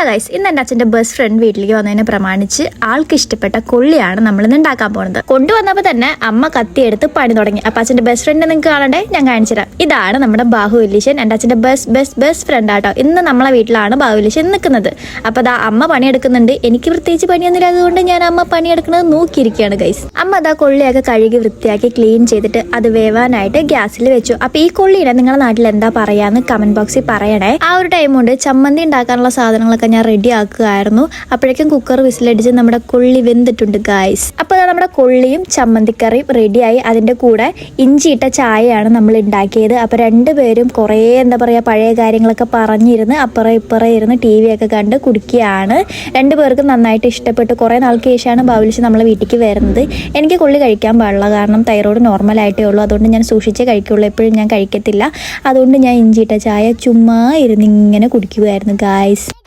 Hello guys, ഇന്ന് എൻ്റെ അച്ഛൻ്റെ ബെസ്റ്റ് ഫ്രണ്ട് വീട്ടിലേക്ക് വന്നതിനെ പ്രമാണിച്ച് ആൾക്ക് ഇഷ്ടപ്പെട്ട കൊള്ളിയാണ് നമ്മളിന്ന് ഉണ്ടാക്കാൻ പോകുന്നത്. കൊണ്ടുവന്നപ്പോൾ തന്നെ അമ്മ കത്തിയെടുത്ത് പണി തുടങ്ങി. അപ്പം അച്ഛൻ്റെ ബെസ്റ്റ് ഫ്രണ്ട് നിങ്ങൾക്ക് കാണണ്ടേ, ഞാൻ കാണിച്ചു തരാം. ഇതാണ് നമ്മുടെ ബാഹുവല്യശൻ, എൻ്റെ അച്ഛൻ്റെ ബെസ്റ്റ് ഫ്രണ്ട് ആട്ടോ. ഇന്ന് നമ്മളെ വീട്ടിലാണ് ബാഹുവല്യശൻ നിൽക്കുന്നത്. അപ്പോൾ അതാ അമ്മ പണിയെടുക്കുന്നുണ്ട്. എനിക്ക് പ്രത്യേകിച്ച് പണിയൊന്നുമില്ല, അതുകൊണ്ട് ഞാൻ അമ്മ പണിയെടുക്കുന്നത് നോക്കിയിരിക്കുകയാണ് ഗൈസ്. അമ്മ അതാ കൊള്ളിയൊക്കെ കഴുകി വൃത്തിയാക്കി ക്ലീൻ ചെയ്തിട്ട് അത് വേവാനായിട്ട് ഗ്യാസിൽ വെച്ചു. അപ്പോൾ ഈ കൊള്ളിയുടെ നിങ്ങളുടെ നാട്ടിൽ എന്താ പറയാന്ന് കമന്റ് ബോക്സിൽ പറയണേ. ആ ഒരു ടൈം കൊണ്ട് ചമ്മന്തി ഉണ്ടാക്കാനുള്ള സാധനങ്ങളൊക്കെ ഞാൻ റെഡി ആക്കുകയായിരുന്നു. അപ്പോഴേക്കും കുക്കർ വിസിലടിച്ച് നമ്മുടെ കൊള്ളി വെന്തിട്ടുണ്ട് ഗായ്സ്. അപ്പോൾ നമ്മുടെ കൊള്ളിയും ചമ്മന്തിക്കറിയും റെഡിയായി. അതിൻ്റെ കൂടെ ഇഞ്ചിയിട്ട ചായയാണ് നമ്മൾ ഉണ്ടാക്കിയത്. അപ്പോൾ രണ്ടുപേരും കുറേ എന്താ പറയുക പഴയ കാര്യങ്ങളൊക്കെ പറഞ്ഞിരുന്ന് അപ്പുറം ഇപ്പുറം ഇരുന്ന് ടി വി ഒക്കെ കണ്ട് കുടിക്കുകയാണ്. രണ്ടുപേർക്കും നന്നായിട്ട് ഇഷ്ടപ്പെട്ടു. കുറേ നാൾക്ക് ശേഷമാണ് ബാവുലിച്ച് നമ്മളെ വീട്ടിലേക്ക് വരുന്നത്. എനിക്ക് കൊള്ളി കഴിക്കാൻ പാടില്ല, കാരണം തൈറോയ്ഡ് നോർമലായിട്ടേ ഉള്ളൂ. അതുകൊണ്ട് ഞാൻ സൂക്ഷിച്ചേ കഴിക്കുള്ളൂ, എപ്പോഴും ഞാൻ കഴിക്കത്തില്ല. അതുകൊണ്ട് ഞാൻ ഇഞ്ചിയിട്ട ചായ ചുമ്മാ ഇരുന്ന് ഇങ്ങനെ കുടിക്കുകയായിരുന്നു ഗായ്സ്.